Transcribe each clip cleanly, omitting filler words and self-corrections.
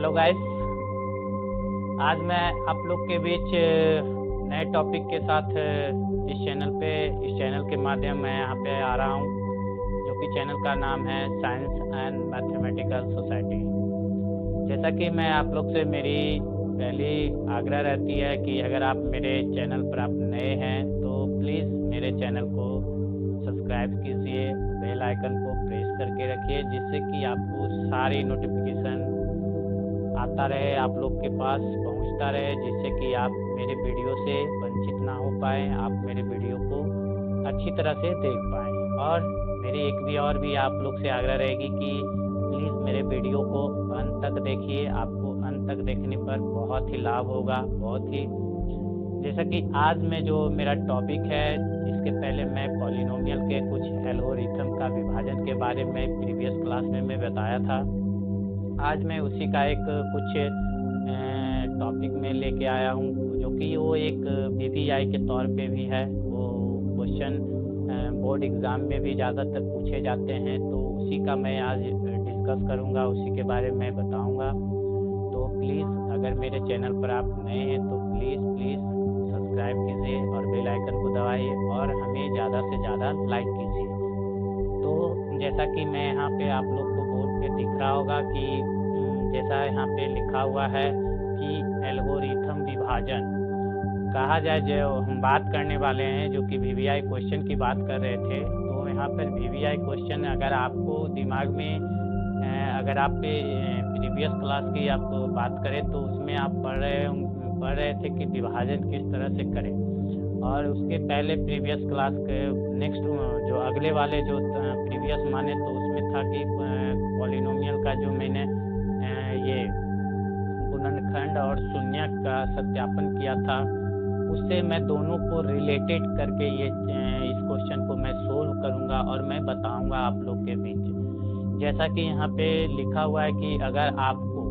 Hello guys. आज मैं आप लोग के बीच नए टॉपिक के साथ इस चैनल के माध्यम मैं यहाँ पे आ रहा हूँ, जो कि चैनल का नाम है साइंस एंड मैथमेटिकल सोसाइटी। जैसा कि मैं आप लोग से मेरी पहली आग्रह रहती है कि अगर आप मेरे चैनल पर आप नए हैं तो प्लीज़ मेरे चैनल को सब्सक्राइब कीजिए, बेल आइकन को प्रेस करके रखिए, जिससे कि आपको सारी नोटिफिकेशन आता रहे, आप लोग के पास पहुंचता रहे, जिससे कि आप मेरे वीडियो से वंचित ना हो पाएँ, आप मेरे वीडियो को अच्छी तरह से देख पाएँ। और मेरी एक भी आप लोग से आग्रह रहेगी कि प्लीज़ मेरे वीडियो को अंत तक देखिए। आपको अंत तक देखने पर बहुत ही लाभ होगा, बहुत ही। जैसा कि आज में जो मेरा टॉपिक है, इसके पहले मैं पॉलिनोमियल के कुछ एल्गोरिथम का विभाजन के बारे में प्रीवियस क्लास में मैं बताया था। आज मैं उसी का एक कुछ टॉपिक में लेके आया हूँ, जो कि वो एक वीवीआई के तौर पे भी है। वो क्वेश्चन बोर्ड एग्ज़ाम में भी ज़्यादातर पूछे जाते हैं, तो उसी का मैं आज डिस्कस करूँगा, उसी के बारे में बताऊँगा। तो प्लीज़ अगर मेरे चैनल पर आप नए हैं तो प्लीज़ सब्सक्राइब कीजिए और बेल आइकन को दबाइए और हमें ज़्यादा से ज़्यादा लाइक कीजिए। तो जैसा कि मैं यहाँ पे आप लोग को बोर्ड पे दिख रहा होगा कि जैसा यहाँ पे लिखा हुआ है कि एल्गोरिथम विभाजन कहा जाए, जो हम बात करने वाले हैं, जो कि वीवीआई क्वेश्चन की बात कर रहे थे। तो यहाँ पर वीवीआई क्वेश्चन अगर आपको दिमाग में अगर आप प्रीवियस क्लास की आप बात करें तो उसमें आप पढ़ रहे थे कि विभाजन किस तरह से करें। और उसके पहले प्रीवियस क्लास के नेक्स्ट जो अगले वाले जो प्रीवियस माने तो उसमें था कि पॉलिनोमियल का जो मैंने ये गुणनखंड और शून्यक का सत्यापन किया था, उससे मैं दोनों को रिलेटेड करके इस क्वेश्चन को मैं सोल्व करूंगा और मैं बताऊंगा आप लोग के बीच। जैसा कि यहाँ पे लिखा हुआ है कि अगर आपको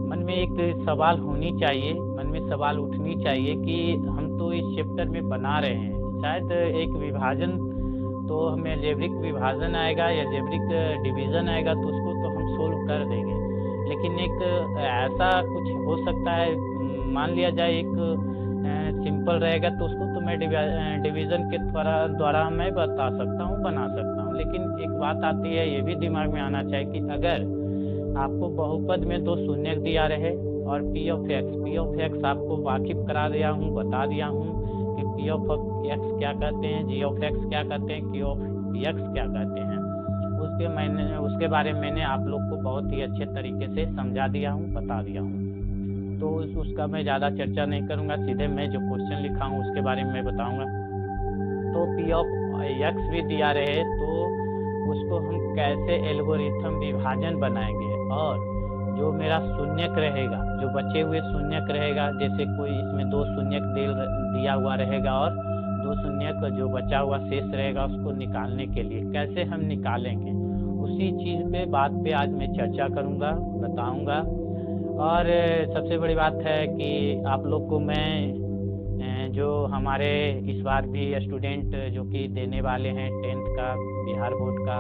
मन में एक सवाल होनी चाहिए, मन में सवाल उठनी चाहिए कि हम तो इस चैप्टर में बना रहे हैं, शायद एक विभाजन तो हमें अलजेब्रिक विभाजन आएगा या अलजेब्रिक डिवीज़न आएगा तो उसको तो हम सोल्व कर देंगे। लेकिन एक ऐसा कुछ हो सकता है, मान लिया जाए एक सिंपल रहेगा तो उसको तो मैं डिवीज़न के द्वारा मैं बता सकता हूँ, बना सकता हूँ। लेकिन एक बात आती है, ये भी दिमाग में आना चाहिए कि अगर आपको बहुपद में दो शून्यक दिया रहे और पी ऑफ एक्स आपको वाकिफ करा दिया हूँ, बता दिया हूँ कि पी ऑफ एक्स क्या कहते हैं, जी ऑफ एक्स क्या कहते हैं, क्यू ऑफ एक्स क्या कहते हैं, उसके बारे में मैंने आप लोग को बहुत ही अच्छे तरीके से समझा दिया हूँ, बता दिया हूँ। तो उसका मैं ज़्यादा चर्चा नहीं करूँगा, सीधे मैं जो क्वेश्चन लिखा हूँ उसके बारे में मैं बताऊँगा। तो पी ऑफ एक्स भी दिया रहे तो उसको हम कैसे एल्गोरिथम विभाजन बनाएंगे, और जो मेरा शून्यक रहेगा, जो बचे हुए शून्यक रहेगा, जैसे कोई इसमें दो शून्यक दिया हुआ रहेगा और दो शून्यक जो बचा हुआ शेष रहेगा, उसको निकालने के लिए कैसे हम निकालेंगे, उसी चीज़ पे बात पे आज मैं चर्चा करूँगा, बताऊँगा। और सबसे बड़ी बात है कि आप लोग को मैं जो हमारे इस बार भी स्टूडेंट जो कि देने वाले हैं 10th का बिहार बोर्ड का,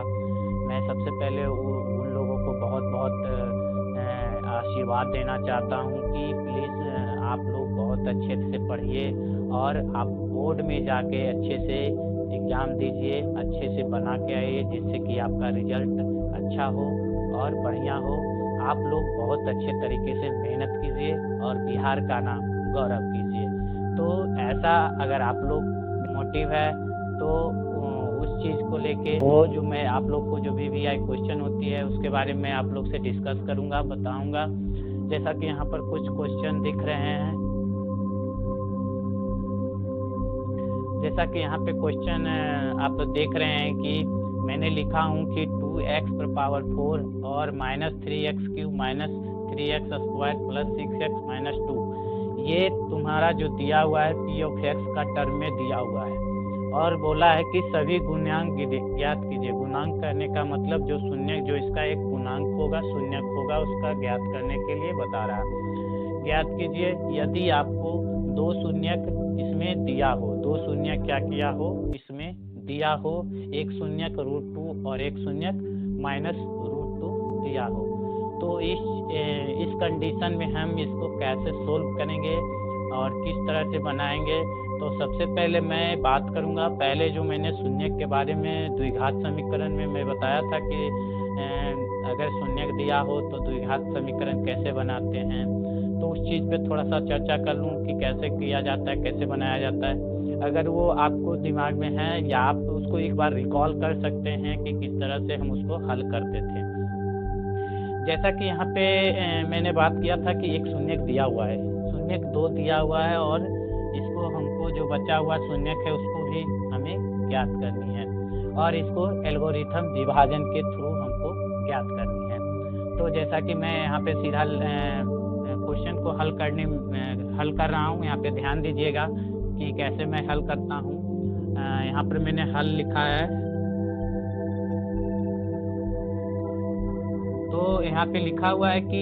मैं सबसे पहले उन लोगों को बहुत आशीर्वाद देना चाहता हूं कि प्लीज़ आप लोग बहुत अच्छे से पढ़िए और आप बोर्ड में जाके अच्छे से एग्ज़ाम दीजिए, अच्छे से बना के आइए, जिससे कि आपका रिजल्ट अच्छा हो और बढ़िया हो। आप लोग बहुत अच्छे तरीके से मेहनत कीजिए और बिहार का नाम गौरव कीजिए। तो ऐसा अगर आप लोग मोटिव है तो उस चीज़ को लेके वो जो मैं आप लोग को जो वीवीआई क्वेश्चन होती है उसके बारे में आप लोग से डिस्कस करूंगा, बताऊंगा। जैसा कि यहाँ पर कुछ क्वेश्चन दिख रहे हैं, जैसा कि यहाँ पे क्वेश्चन आप देख रहे हैं कि मैंने लिखा हूँ कि 2x⁴ और -3x³ -3x² + 6x - 2, ये तुम्हारा जो दिया हुआ है पी ऑफ एक्स का टर्म में दिया हुआ है, और बोला है कि सभी गुणांक ज्ञात कीजिए। गुणांक करने का मतलब जो शून्यक, जो इसका एक गुणांक होगा, शून्यक होगा, उसका ज्ञात करने के लिए बता रहा है। ज्ञात कीजिए यदि आपको दो शून्यक इसमें दिया हो, दो शून्यक क्या किया हो इसमें दिया हो, एक शून्यक √2 और एक शून्यक -√2 दिया हो, तो इस कंडीशन में हम इसको कैसे सोल्व करेंगे और किस तरह से बनाएंगे। तो सबसे पहले मैं बात करूंगा, पहले जो मैंने शून्यक के बारे में द्विघात समीकरण में मैं बताया था कि अगर शून्यक दिया हो तो द्विघात समीकरण कैसे बनाते हैं, तो उस चीज़ पे थोड़ा सा चर्चा कर लूँ कि कैसे किया जाता है, कैसे बनाया जाता है। अगर वो आपको दिमाग में है या आप उसको एक बार रिकॉल कर सकते हैं कि किस तरह से हम उसको हल करते थे। जैसा कि यहाँ पे मैंने बात किया था कि एक शून्यक दिया हुआ है, शून्यक 2 दिया हुआ है और इसको हमको जो बचा हुआ शून्यक है उसको भी हमें ज्ञात करनी है और इसको एल्गोरिथम विभाजन के थ्रू हमको ज्ञात करनी है। तो जैसा कि मैं यहाँ पे सीधा क्वेश्चन को हल कर रहा हूँ, यहाँ पे ध्यान दीजिएगा कि कैसे मैं हल करता हूँ। यहाँ पर मैंने हल लिखा है, तो यहाँ पे लिखा हुआ है कि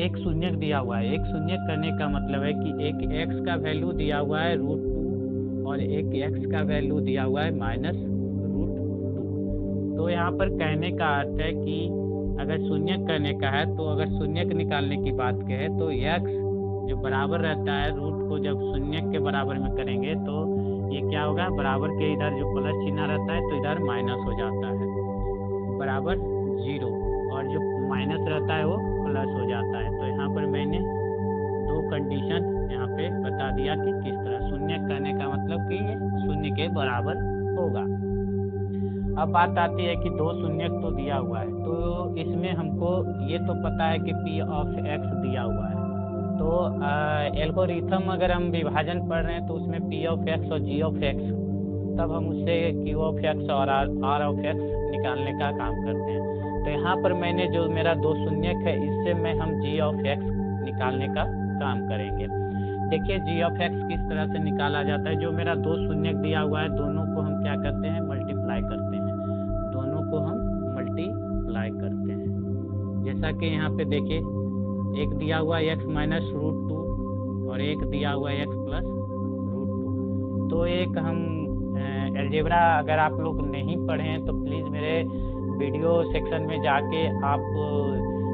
एक शून्यक दिया हुआ है। एक शून्यक करने का मतलब है कि एक x का वैल्यू दिया हुआ है √2 और एक x का वैल्यू दिया हुआ है -√2। तो यहाँ पर कहने का अर्थ है कि अगर शून्यक करने का है तो अगर शून्यक निकालने की बात करें तो x जो बराबर रहता है रूट को जब शून्यक के बराबर में करेंगे तो ये क्या होगा, बराबर के इधर जो प्लस चिन्ह रहता है तो इधर माइनस हो जाता है, बराबर 0, और जो माइनस रहता है वो प्लस हो जाता है। तो यहाँ पर मैंने 2 कंडीशन यहाँ पे बता दिया कि किस तरह शून्यक करने का मतलब कि ये शून्य के बराबर होगा। अब बात आती है कि 2 शून्यक तो दिया हुआ है, तो इसमें हमको ये तो पता है कि p ऑफ x दिया हुआ है। तो एल्गोरिथम अगर हम विभाजन पढ़ रहे हैं तो उसमें p ऑफ x और g ऑफ x, तब हम उससे q ऑफ x और r ऑफ x निकालने का काम करते हैं। तो यहाँ पर मैंने जो मेरा 2 शून्यक है इससे मैं हम g ऑफ x निकालने का काम करेंगे। देखिए g ऑफ x किस तरह से निकाला जाता है। जो मेरा 2 शून्यक दिया हुआ है दोनों को हम क्या करते हैं, मल्टीप्लाई करते हैं, दोनों को हम मल्टीप्लाई करते हैं। जैसा कि यहाँ पे देखिए एक दिया हुआ है x -√2 और एक दिया हुआ है x +√2। तो एक हम अलजेब्रा अगर आप लोग नहीं पढ़े हैं तो प्लीज़ मेरे वीडियो सेक्शन में जाके आप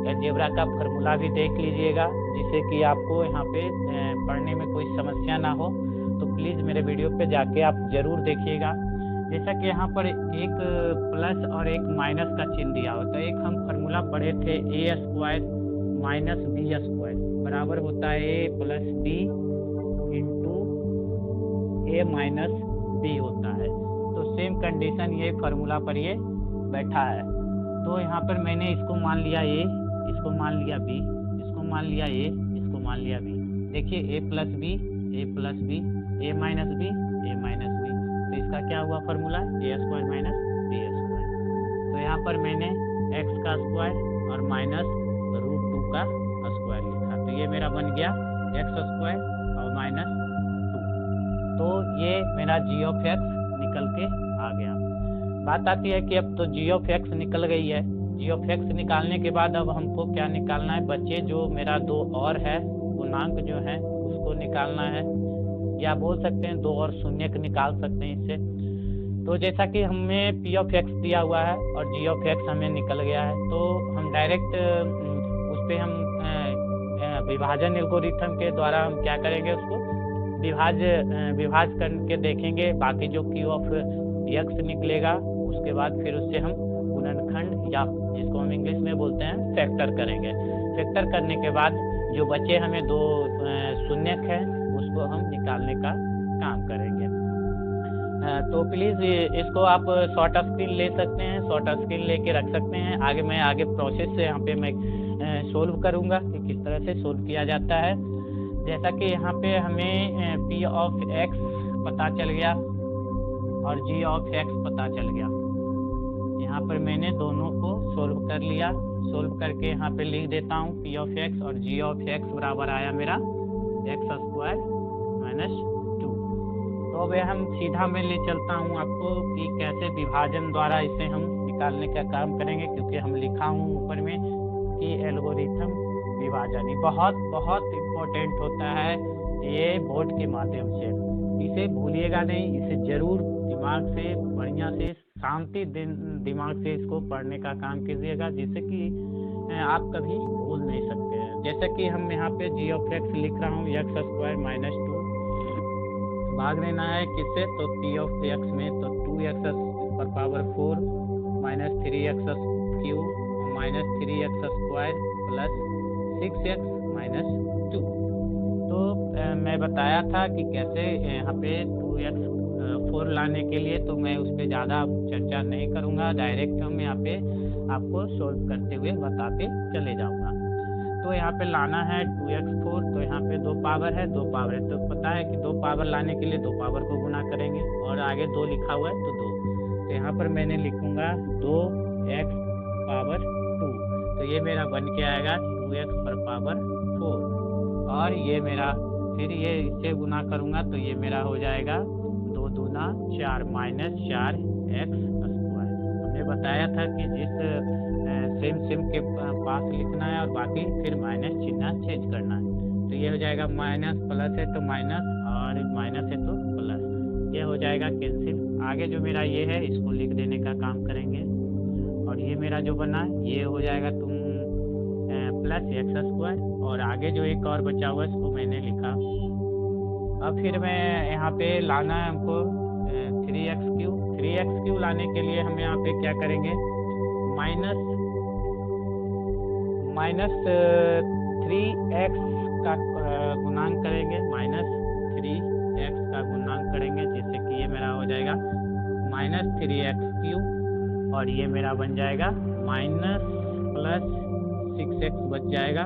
अलजेब्रा का फार्मूला भी देख लीजिएगा, जिससे कि आपको यहाँ पे पढ़ने में कोई समस्या ना हो। तो प्लीज़ मेरे वीडियो पे जाके आप ज़रूर देखिएगा। जैसा कि यहाँ पर एक प्लस और एक माइनस का चिन्ह दिया होता है। एक हम फार्मूला पढ़े थे a² - b² बराबर होता है a + b × a - b होता है। तो सेम कंडीशन ये फार्मूला पर ये बैठा है। तो यहाँ पर मैंने इसको मान लिया a, इसको मान लिया b, इसको मान लिया a, इसको मान लिया b। देखिए a + b, a + b, a - b, a - b। तो इसका क्या हुआ फार्मूला, a² - b²। तो यहाँ पर मैंने x का स्क्वायर और -√2 का स्क्वायर लिखा, तो ये मेरा बन गया x² और -2। तो ये मेरा g ऑफ x निकल के आ गया। बात आती है कि अब तो g ऑफ x निकल गई है। g ऑफ x निकालने के बाद अब हमको क्या निकालना है, बच्चे जो मेरा 2 और है पूर्णांक जो है उसको निकालना है, या बोल सकते हैं 2 और शून्यक निकाल सकते हैं इससे। तो जैसा कि हमें p ऑफ x दिया हुआ है और g ऑफ x हमें निकल गया है, तो हम डायरेक्ट उस पर हम विभाजन एल्गोरिथम के द्वारा हम क्या करेंगे, उसको विभाज करके देखेंगे। बाकी जो q ऑफ x निकलेगा उसके बाद फिर उससे हम गुणनखंड या जिसको हम इंग्लिश में बोलते हैं फैक्टर करेंगे। फैक्टर करने के बाद जो बचे हमें 2 शून्यक है उसको हम निकालने का काम करेंगे। तो प्लीज़ इसको आप शॉर्ट स्क्रीन ले सकते हैं, शॉर्ट स्क्रीन लेके रख सकते हैं। आगे प्रोसेस से यहाँ पे मैं सोल्व करूँगा कि किस तरह से सोल्व किया जाता है। जैसा कि यहाँ पे हमें p ऑफ x पता चल गया और g ऑफ x पता चल गया। यहाँ पर मैंने दोनों को सोल्व कर लिया। सोल्व करके यहाँ पे लिख देता हूँ p ऑफ x और g ऑफ x बराबर आया मेरा x² - 2। तो अब हम सीधा मैं ले चलता हूँ आपको कि कैसे विभाजन द्वारा इसे हम निकालने का काम करेंगे, क्योंकि हम लिखा हूँ ऊपर में कि एल्गोरिथम विभाजन बहुत बहुत इम्पोर्टेंट होता है ये बोर्ड के माध्यम से। इसे भूलिएगा नहीं, इसे ज़रूर दिमाग से बढ़िया से शांति दिमाग से इसको पढ़ने का काम कीजिएगा, जिससे कि आप कभी भूल नहीं सकते हैं। जैसे कि हम यहाँ पे जी ऑफ एक्स लिख रहा हूँ एक्स स्क्वायर माइनस 2, भाग लेना है किससे, तो पी ऑफ एक्स में, तो 2x पर power 4 minus 3x cube minus 3x square plus 6x minus 2। तो मैं बताया था कि कैसे यहाँ पे 2x 4 लाने के लिए, तो मैं उस पर ज़्यादा चर्चा नहीं करूँगा, डायरेक्ट हम यहाँ पे आपको सोल्व करते हुए बताते चले जाऊँगा। तो यहाँ पे लाना है 2x 4, तो यहाँ पे 2 पावर है, 2 पावर है, तो पता है कि 2 पावर लाने के लिए 2 पावर को गुना करेंगे, और आगे 2 लिखा हुआ है तो 2, तो यहाँ पर मैंने लिखूँगा 2x पावर 2, तो ये मेरा बन के आएगा 2x पर पावर 4, और ये मेरा फिर ये इससे गुना करूँगा तो ये मेरा हो जाएगा 2 दूना 4 माइनस 4x स्क्वायर। हमने बताया था कि जिस सेम के पास लिखना है और बाकी फिर माइनस चिन्ह चेंज करना है। तो ये हो जाएगा माइनस, प्लस है तो माइनस, और माइनस है तो प्लस, ये हो जाएगा कैंसिल। आगे जो मेरा ये है इसको लिख देने का काम करेंगे, और ये मेरा जो बना ये हो जाएगा तुम प्लस एक्स स्क्वायर, और आगे जो एक और बचा हुआ है इसको मैंने लिखा। अब फिर मैं यहाँ पे लाना है हमको 3x क्यूब लाने के लिए हम यहाँ पे क्या करेंगे, माइनस 3x का गुणांक करेंगे, माइनस 3x का गुणांक करेंगे, जिससे कि ये मेरा हो जाएगा माइनस 3x क्यूब, और ये मेरा बन जाएगा माइनस प्लस 6x बच जाएगा,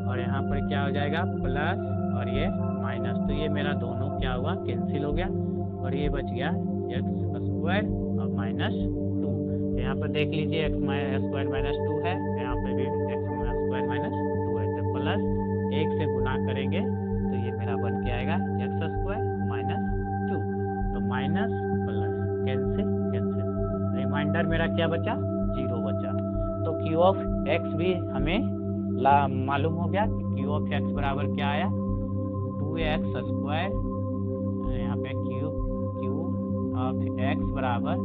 और यहाँ पर क्या हो जाएगा प्लस और ये माइनस, तो ये मेरा दोनों क्या हुआ कैंसिल हो गया, और ये बच गया एक्स स्क्वायर और माइनस 2। यहाँ पर देख लीजिए एक्स स्क्वायर माइनस 2 है, यहाँ पे भी एक्स स्क्वायर माइनस 2 है, तो प्लस 1 से गुना करेंगे तो ये मेरा बन के आएगा एक्स स्क्वायर माइनस 2, तो माइनस प्लस कैंसिल, रिमाइंडर मेरा क्या बचा, 0 बचा। तो क्यू ऑफ एक्स भी हमें मालूम हो गया कि क्यू ऑफ एक्स बराबर क्या आया, 2x स्क्वायर, यहाँ पे क्यू ऑफ एक्स बराबर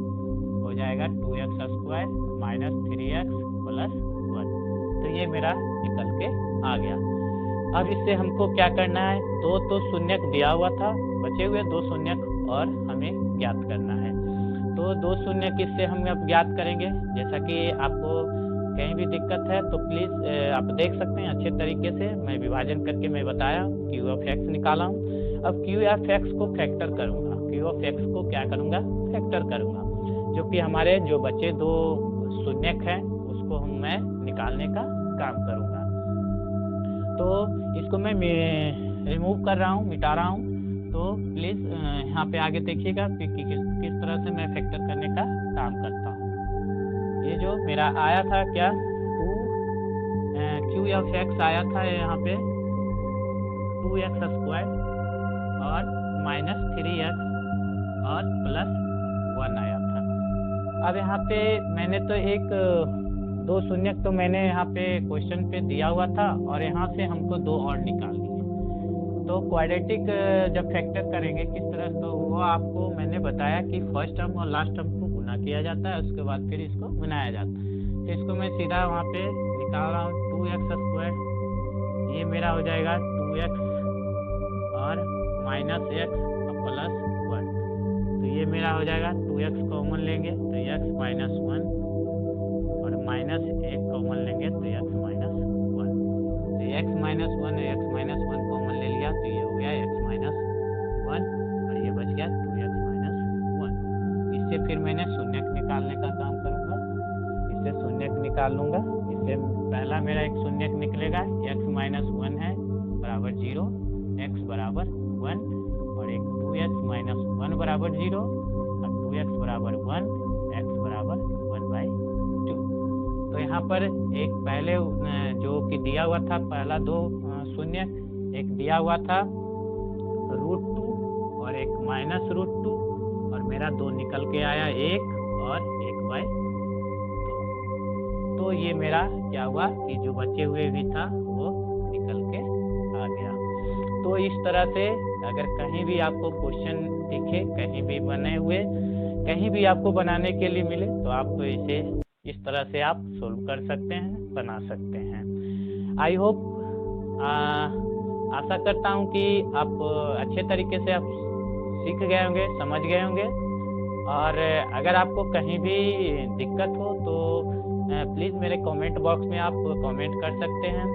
हो जाएगा 2x square minus 3x plus 1, तो ये मेरा निकल के आ गया। अब इससे हमको क्या करना है, तो शून्यक दिया हुआ था, बचे हुए 2 शून्यक और हमें ज्ञात करना है। तो 2 शून्यक इससे हम अब ज्ञात करेंगे। जैसा कि आपको कहीं भी दिक्कत है तो प्लीज़ आप देख सकते हैं अच्छे तरीके से, मैं विभाजन करके मैं बताया क्यू ऑफ एक्स निकाला हूँ। अब क्यू ऑफ एक्स को फैक्टर करूँगा, क्यू ऑफ एक्स को क्या करूँगा, फैक्टर करूँगा, जो कि हमारे जो बचे 2 शून्यक हैं उसको मैं निकालने का काम करूँगा। तो इसको मैं रिमूव कर रहा हूँ, मिटा रहा हूँ, तो प्लीज़ यहाँ पे आगे देखिएगा कि किस तरह से मैं फैक्टर करने का काम करता हूँ। ये जो मेरा आया था क्या, 2 क्यू ऑफ एक्स आया था यहाँ पे 2x स्क्वायर और माइनस 3x और प्लस 1 आया था। अब यहाँ पे मैंने तो 2 शून्यक तो मैंने यहाँ पे क्वेश्चन पे दिया हुआ था, और यहाँ से हमको 2 और निकालनी है। तो क्वाड्रेटिक जब फैक्टर करेंगे किस तरह, तो वो आपको मैंने बताया कि फर्स्ट टर्म और लास्ट टर्म को गुना किया जाता है, उसके बाद फिर इसको बनाया जाता है। तो इसको मैं सीधा वहाँ पे निकाल रहा हूँ, 2x स्क्वायर, ये मेरा हो जाएगा 2x और माइनस x और प्लस 1, तो ये मेरा हो जाएगा 2x कॉमन लेंगे तो x माइनस 1, और माइनस 1 कॉमन लेंगे तो x माइनस 1, तो x माइनस 1 और x माइनस 1 कॉमन ले लिया तो ये हो गया x माइनस 1, और ये बच गया 2x माइनस 1। इससे फिर मैंने शून्यक निकालने का काम करूँगा, इससे शून्यक निकाल लूँगा। इससे पहला मेरा एक शून्यक निकलेगा, x माइनस 1 है बराबर 0, x बराबर 1, और एक 2x माइनस 1 बराबर 0, और 2x बराबर 1, x बराबर 1/2। तो यहाँ पर एक पहले जो कि दिया हुआ था पहला 2 शून्य, एक दिया हुआ था √2 और एक माइनस √2, और मेरा 2 निकल के आया 1 और 1/2। तो ये मेरा क्या हुआ कि जो बचे हुए भी था वो निकल के आ गया। तो इस तरह से अगर कहीं भी आपको क्वेश्चन दिखे, कहीं भी बने हुए, कहीं भी आपको बनाने के लिए मिले, तो आप इसे इस तरह से आप सोल्व कर सकते हैं, बना सकते हैं। आई होप, आशा करता हूँ कि आप अच्छे तरीके से आप सीख गए होंगे, समझ गए होंगे। और अगर आपको कहीं भी दिक्कत हो तो प्लीज़ मेरे कमेंट बॉक्स में आप कमेंट कर सकते हैं।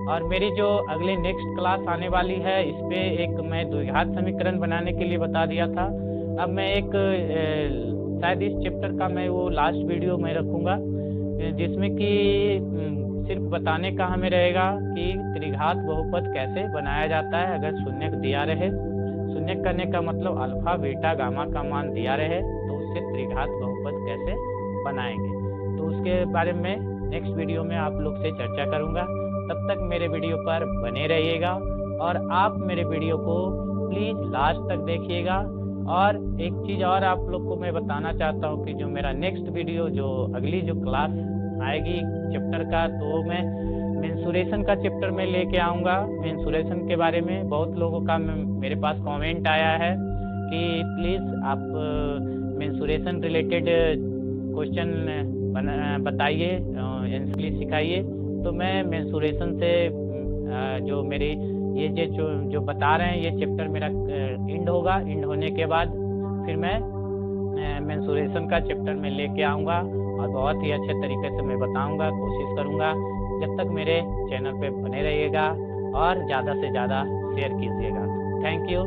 और मेरी जो अगली नेक्स्ट क्लास आने वाली है, इस पे एक मैं द्विघात समीकरण बनाने के लिए बता दिया था। अब मैं एक शायद इस चैप्टर का मैं वो लास्ट वीडियो मैं रखूँगा, जिसमें कि सिर्फ बताने का हमें रहेगा कि त्रिघात बहुपद कैसे बनाया जाता है अगर शून्य दिया रहे। शून्य करने का मतलब अल्फा, बीटा, गामा का मान दिया रहे तो उससे त्रिघात बहुपद कैसे बनाएंगे, तो उसके बारे में नेक्स्ट वीडियो में आप लोग से चर्चा करूँगा। तब तक मेरे वीडियो पर बने रहिएगा और आप मेरे वीडियो को प्लीज़ लास्ट तक देखिएगा। और एक चीज़ और आप लोग को मैं बताना चाहता हूँ कि जो मेरा नेक्स्ट वीडियो, जो अगली जो क्लास आएगी चैप्टर का, तो मैं मेंसुरेशन का चैप्टर में लेके आऊँगा। मेंसुरेशन के बारे में बहुत लोगों का मेरे पास कमेंट आया है कि प्लीज़ आप मेंसुरेशन रिलेटेड क्वेश्चन बताइए, प्लीज़ सिखाइए। तो मैं मेंसुरेशन से जो मेरी ये जो बता रहे हैं, ये चैप्टर मेरा एंड होगा। एंड होने के बाद फिर मैं मेंसुरेशन का चैप्टर में लेके आऊँगा और बहुत ही अच्छे तरीके से मैं बताऊँगा, कोशिश करूँगा। जब तक मेरे चैनल पे बने रहिएगा और ज़्यादा से ज़्यादा शेयर कीजिएगा। Thank you.